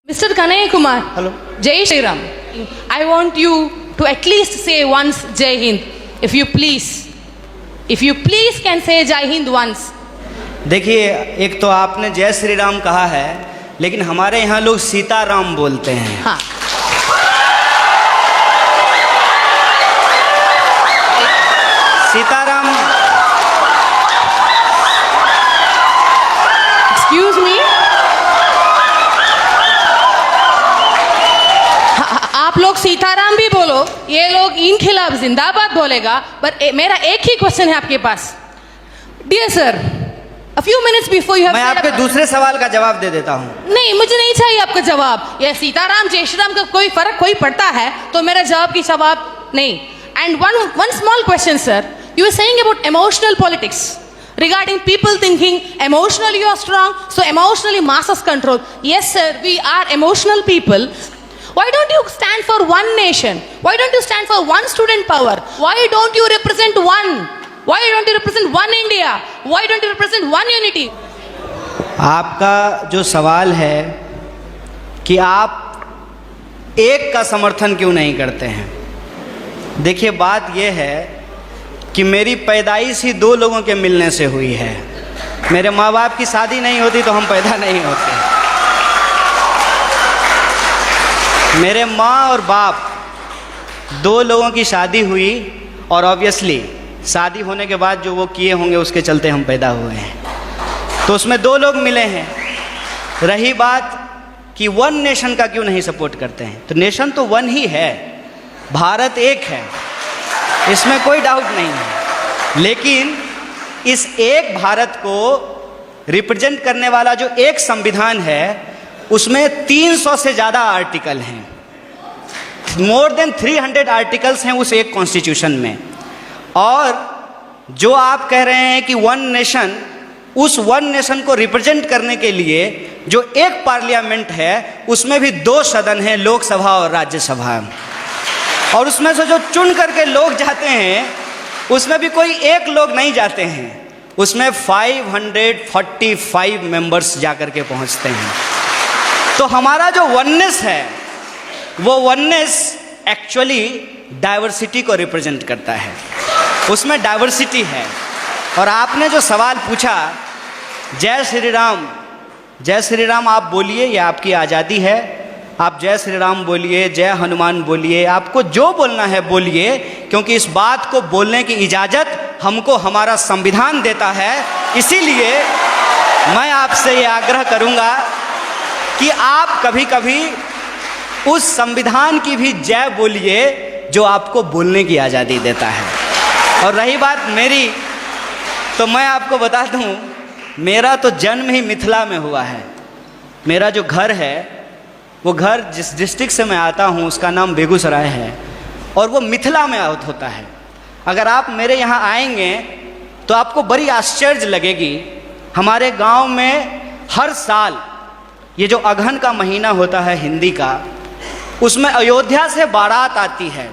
Mr. Kanaya Kumar. Hello. Jai Shri Ram. I want you to at least say once Jai Hind. If you please. If you please can say Jai Hind once. देखिए, एक तो आपने जय श्री राम कहा है, लेकिन हमारे यहाँ लोग सीताराम बोलते हैं। हाँ. सीताराम। Excuse me. आप लोग सीताराम भी बोलो, ये लोग इन खिलाफ जिंदाबाद बोलेगा, पर मेरा एक ही क्वेश्चन है आपके पास। Dear sir, a few minutes before you have मैं आपके दूसरे सवाल का जवाब दे देता हूँ। नहीं, मुझे नहीं चाहिए आपका जवाब। ये सीताराम जय श्री राम का कोई फर्क कोई पड़ता है तो मेरा जवाब की जवाब नहीं। And one small question, sir. You were saying about emotional politics regarding people thinking emotionally you are strong, so emotionally masses control. Yes, sir, we are emotional people. Why don't you stand for one nation? Why don't you stand for one student power? Why don't you represent one? Why don't you represent one India? Why don't you represent one unity? आपका जो सवाल है कि आप एक का समर्थन क्यों नहीं करते हैं, देखिए बात यह है कि मेरी पैदाइश ही दो लोगों के मिलने से हुई है। मेरे माँ बाप की शादी नहीं होती तो हम पैदा नहीं होते। मेरे माँ और बाप दो लोगों की शादी हुई और ऑब्वियसली शादी होने के बाद जो वो किए होंगे उसके चलते हम पैदा हुए हैं। तो उसमें दो लोग मिले हैं। रही बात कि वन नेशन का क्यों नहीं सपोर्ट करते हैं, तो नेशन तो वन ही है, भारत एक है, इसमें कोई डाउट नहीं है। लेकिन इस एक भारत को रिप्रेजेंट करने वाला जो एक संविधान है उसमें 300 से ज़्यादा आर्टिकल हैं, मोर देन 300 आर्टिकल्स हैं उस एक कॉन्स्टिट्यूशन में। और जो आप कह रहे हैं कि वन नेशन, उस वन नेशन को रिप्रेजेंट करने के लिए जो एक पार्लियामेंट है उसमें भी दो सदन हैं, लोकसभा और राज्यसभा, और उसमें से जो चुन करके लोग जाते हैं उसमें भी कोई एक लोग नहीं जाते हैं, उसमें 545 मेंबर्स जाकर के पहुंचते हैं। तो हमारा जो वननेस है वो वननेस एक्चुअली डाइवर्सिटी को रिप्रेजेंट करता है, उसमें डाइवर्सिटी है। और आपने जो सवाल पूछा जय श्री राम, जय श्री राम आप बोलिए, ये आपकी आज़ादी है, आप जय श्री राम बोलिए, जय हनुमान बोलिए, आपको जो बोलना है बोलिए, क्योंकि इस बात को बोलने की इजाज़त हमको हमारा संविधान देता है। इसीलिए मैं आपसे ये आग्रह करूँगा कि आप कभी कभी उस संविधान की भी जय बोलिए जो आपको बोलने की आज़ादी देता है। और रही बात मेरी, तो मैं आपको बता दूं, मेरा तो जन्म ही मिथिला में हुआ है। मेरा जो घर है वो घर जिस डिस्ट्रिक्ट से मैं आता हूँ उसका नाम बेगूसराय है और वो मिथिला में होता है। अगर आप मेरे यहाँ आएंगे तो आपको बड़ी आश्चर्य लगेगी। हमारे गांव में हर साल ये जो अगहन का महीना होता है हिंदी का, उसमें अयोध्या से बारात आती है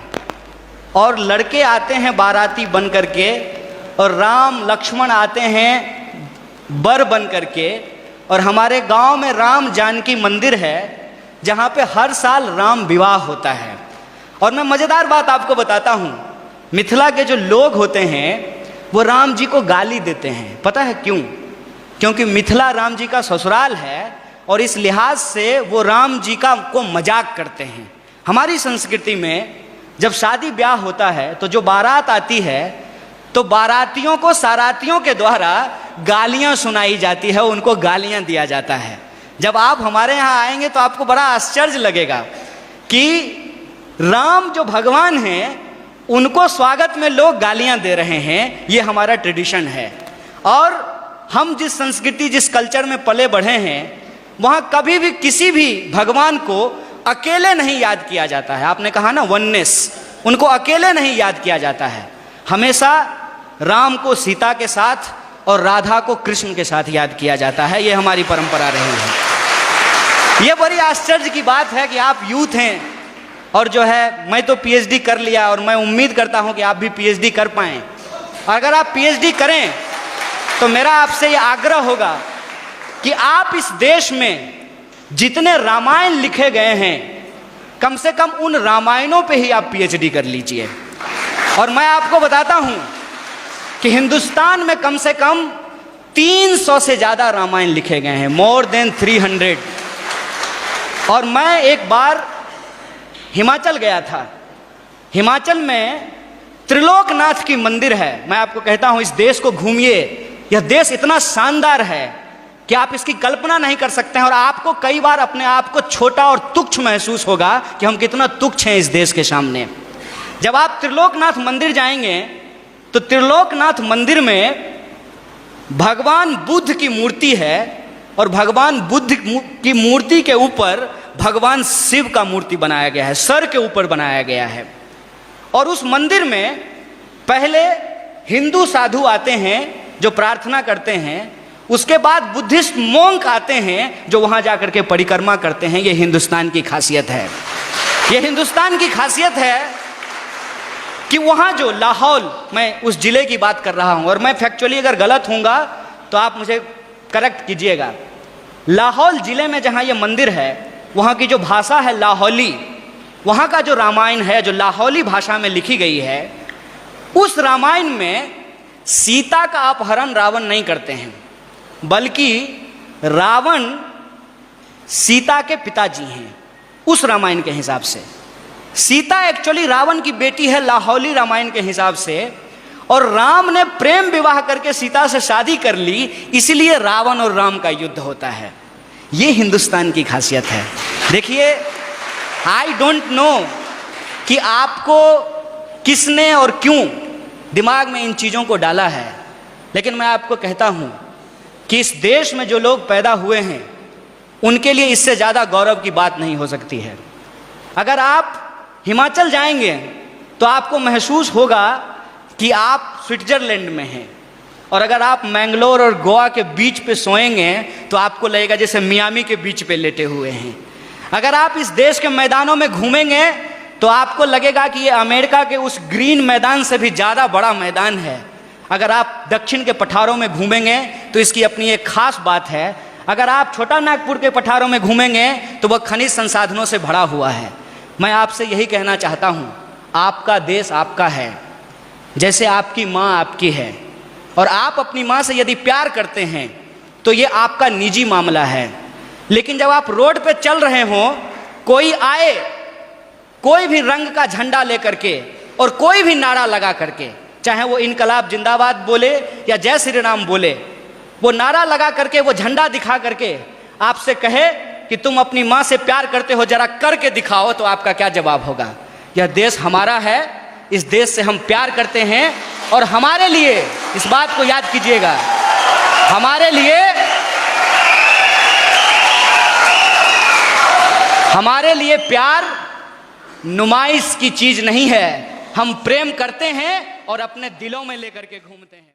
और लड़के आते हैं बाराती बन करके, और राम लक्ष्मण आते हैं बर बन करके। और हमारे गांव में राम जानकी मंदिर है जहाँ पे हर साल राम विवाह होता है। और मैं मज़ेदार बात आपको बताता हूँ, मिथिला के जो लोग होते हैं वो राम जी को गाली देते हैं। पता है क्यों? क्योंकि मिथिला राम जी का ससुराल है और इस लिहाज से वो राम जी को मजाक करते हैं। हमारी संस्कृति में जब शादी ब्याह होता है तो जो बारात आती है तो बारातियों को सारातियों के द्वारा गालियां सुनाई जाती है, उनको गालियां दिया जाता है। जब आप हमारे यहाँ आएंगे तो आपको बड़ा आश्चर्य लगेगा कि राम जो भगवान हैं उनको स्वागत में लोग गालियां दे रहे हैं। ये हमारा ट्रेडिशन है। और हम जिस संस्कृति जिस कल्चर में पले बढ़े हैं वहाँ कभी भी किसी भी भगवान को अकेले नहीं याद किया जाता है। आपने कहा ना वननेस, उनको अकेले नहीं याद किया जाता है। हमेशा राम को सीता के साथ और राधा को कृष्ण के साथ याद किया जाता है। ये हमारी परंपरा रही है। ये बड़ी आश्चर्य की बात है कि आप यूथ हैं और जो है मैं तो पीएचडी कर लिया और मैं उम्मीद करता हूं कि आप भी पीएचडी कर पाएं। अगर आप पीएचडी करें तो मेरा आपसे ये आग्रह होगा कि आप इस देश में जितने रामायण लिखे गए हैं, कम से कम उन रामायणों पे ही आप पीएचडी कर लीजिए। और मैं आपको बताता हूं कि हिंदुस्तान में कम से कम 300 से ज्यादा रामायण लिखे गए हैं, मोर देन 300। और मैं एक बार हिमाचल गया था। हिमाचल में त्रिलोकनाथ की मंदिर है। मैं आपको कहता हूं इस देश को घूमिए, यह देश इतना शानदार है कि आप इसकी कल्पना नहीं कर सकते हैं। और आपको कई बार अपने आप को छोटा और तुच्छ महसूस होगा कि हम कितना तुच्छ हैं इस देश के सामने। जब आप त्रिलोकनाथ मंदिर जाएंगे तो त्रिलोकनाथ मंदिर में भगवान बुद्ध की मूर्ति है और भगवान बुद्ध की मूर्ति के ऊपर भगवान शिव का मूर्ति बनाया गया है, सर के ऊपर बनाया गया है। और उस मंदिर में पहले हिंदू साधु आते हैं जो प्रार्थना करते हैं, उसके बाद बुद्धिस्ट मोंक आते हैं जो वहां जाकर के परिक्रमा करते हैं। ये हिंदुस्तान की खासियत है। ये हिंदुस्तान की खासियत है कि वहां जो लाहौल, मैं उस जिले की बात कर रहा हूं और मैं फैक्चुअली अगर गलत हूंगा तो आप मुझे करेक्ट कीजिएगा। लाहौल जिले में जहां ये मंदिर है, वहां की जो भाषा है लाहौली, वहां का जो रामायण है जो लाहौली भाषा में लिखी गई है, उस रामायण में सीता का अपहरण रावण नहीं करते हैं, बल्कि रावण सीता के पिताजी हैं। उस रामायण के हिसाब से सीता एक्चुअली रावण की बेटी है लाहौली रामायण के हिसाब से, और राम ने प्रेम विवाह करके सीता से शादी कर ली, इसलिए रावण और राम का युद्ध होता है। ये हिंदुस्तान की खासियत है। देखिए, आई डोंट नो कि आपको किसने और क्यों दिमाग में इन चीज़ों को डाला है, लेकिन मैं आपको कहता हूं कि इस देश में जो लोग पैदा हुए हैं उनके लिए इससे ज़्यादा गौरव की बात नहीं हो सकती है। अगर आप हिमाचल जाएंगे तो आपको महसूस होगा कि आप स्विट्जरलैंड में हैं, और अगर आप मैंगलोर और गोवा के बीच पे सोएंगे तो आपको लगेगा जैसे मियामी के बीच पे लेटे हुए हैं। अगर आप इस देश के मैदानों में घूमेंगे तो आपको लगेगा कि ये अमेरिका के उस ग्रीन मैदान से भी ज़्यादा बड़ा मैदान है। अगर आप दक्षिण के पठारों में घूमेंगे तो इसकी अपनी एक खास बात है। अगर आप छोटा नागपुर के पठारों में घूमेंगे तो वह खनिज संसाधनों से भरा हुआ है। मैं आपसे यही कहना चाहता हूँ, आपका देश आपका है, जैसे आपकी माँ आपकी है, और आप अपनी माँ से यदि प्यार करते हैं तो ये आपका निजी मामला है। लेकिन जब आप रोड पे चल रहे हों, कोई आए कोई भी रंग का झंडा लेकर के और कोई भी नारा लगा करके, चाहे वो इनकलाब जिंदाबाद बोले या जय श्री राम बोले, वो नारा लगा करके, वो झंडा दिखा करके आपसे कहे कि तुम अपनी माँ से प्यार करते हो, जरा करके दिखाओ, तो आपका क्या जवाब होगा? यह देश हमारा है, इस देश से हम प्यार करते हैं, और हमारे लिए इस बात को याद कीजिएगा, हमारे लिए प्यार नुमाइश की चीज नहीं है। हम प्रेम करते हैं और अपने दिलों में लेकर के घूमते हैं।